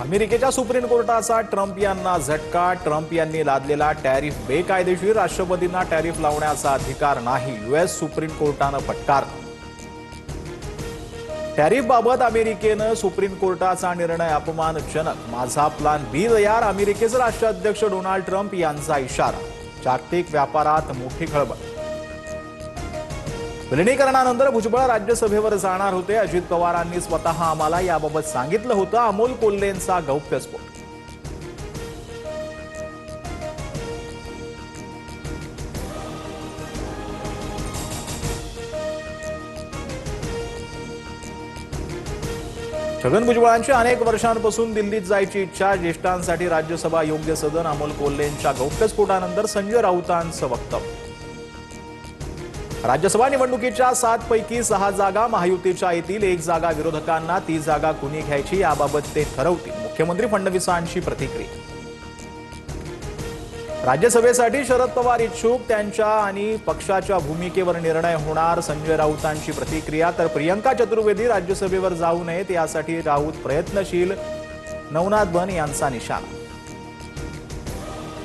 अमेरिकेच्या सुप्रीम कोर्टाचा ट्रम्प यांना झटका। ट्रम्प यांनी लादलेला टॅरिफ बेकायदेशीर, राष्ट्रपतींना टॅरिफ लावण्याचा अधिकार नाही, यूएस सुप्रीम कोर्टानं फटकारलं। टॅरिफ बाबत अमेरिकेनं सुप्रीम कोर्टाचा निर्णय अपमानजनक, माझा प्लान बी तयार, अमेरिकेचे राष्ट्राध्यक्ष डोनाल्ड ट्रम्प यांचा इशारा। जागतिक व्यापारात मोठी खळबळ। विलिनीकरणानंतर भुजबळ राज्यसभेवर जाणार होते। अजित पवारांनी स्वतः आम्हाला याबाबत सांगितलं होतं। अमोल कोल्हेंचा गौप्यस्फोट। छगन भुजबळांची अनेक वर्षांपासून दिल्लीत जायची इच्छा, ज्येष्ठांसाठी राज्यसभा योग्य सदन। अमोल कोल्हेंच्या गौप्यस्फोटानंतर संजय राऊतांचं वक्तव्य। राज्यसभा निवडणुकीच्या 7 पैकी 6 जागा महायुतीच्या येतील, 1 जागा विरोधकांना, ती जागा कुणी घ्यायची याबाबत ते ठरवतील, मुख्यमंत्री फडणवीसांची प्रतिक्रिया। राज्यसभेसाठी शरद पवार इच्छुक, त्यांच्या आणि पक्षाच्या भूमिकेवर निर्णय होणार, संजय राऊतांची प्रतिक्रिया। तर प्रियंका चतुर्वेदी राज्यसभेवर जाऊ नयेत यासाठी राऊत प्रयत्नशील, नवनाथ बन यांचा निशाणा।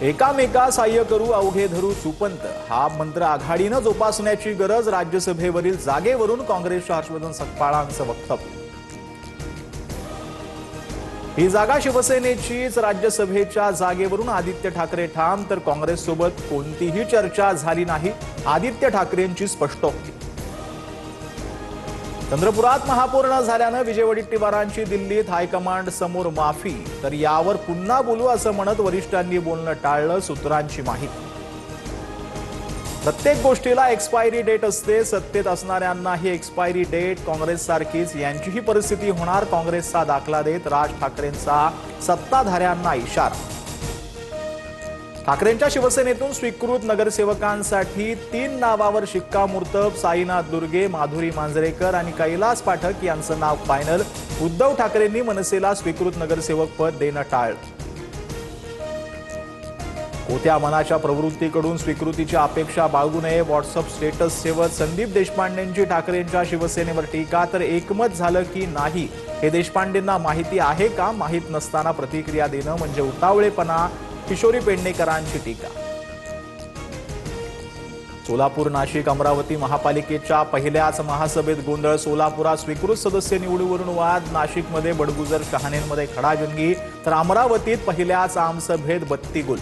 एकामेका साह्य करू अवघे धरू सुपंत, हा मंत्र आघाडीनं जोपासण्याची गरज। राज्यसभेवरील जागेवरून काँग्रेसच्या हर्षवर्धन सकपाळांचं वक्तव्य। ही जागा शिवसेनेचीच, राज्यसभेच्या जागेवरून आदित्य ठाकरे ठाम, तर काँग्रेससोबत कोणतीही चर्चा झाली नाही, आदित्य ठाकरेंची स्पष्टोक्ती। चंद्रपुरात महापौर न झाल्यानं विजय वडेट्टीवारांची दिल्लीत हायकमांड समोर माफी, तर यावर पुन्हा बोलू असं म्हणत वरिष्ठांनी बोलणं टाळलं, सूत्रांची माहिती। प्रत्येक गोष्टीला एक्सपायरी डेट असते, सत्तेत असणाऱ्यांना ही एक्सपायरी डेट, काँग्रेससारखीच यांचीही परिस्थिती होणार, काँग्रेसचा दाखला देत राज ठाकरेंचा सत्ताधाऱ्यांना इशारा। ठाकरेंच्या शिवसेनेतून स्वीकृत नगरसेवकांसाठी 3 नावावर शिक्कामोर्तब, साईनाथ दुर्गे, माधुरी मांजरेकर आणि कैलास पाठक यांचं नाव फायनल। उद्धव ठाकरेंनी मनसेला स्वीकृत नगरसेवक पद देणं टाळलं। कोत्या मनाच्या प्रवृत्तीकडून स्वीकृतीची अपेक्षा बाळगू नये, व्हॉट्सअप स्टेटस ठेवत संदीप देशपांडेंची ठाकरेंच्या शिवसेनेवर टीका। तर एकमत झालं की नाही हे देशपांडेंना माहिती आहे का, माहीत नसताना प्रतिक्रिया देणं म्हणजे उतावळेपणा, किशोरी पेडणेकरांची टीका। सोलापूर, नाशिक, अमरावती महापालिकेच्या पहिल्याच महासभेत गोंधळ, सोलापुरात स्वीकृत सदस्य निवडीवरून वाद, नाशिकमध्ये बडगुजर शहाणेंमध्ये खडाजंगी, तर अमरावतीत पहिल्याच आमसभेत बत्तीगुल।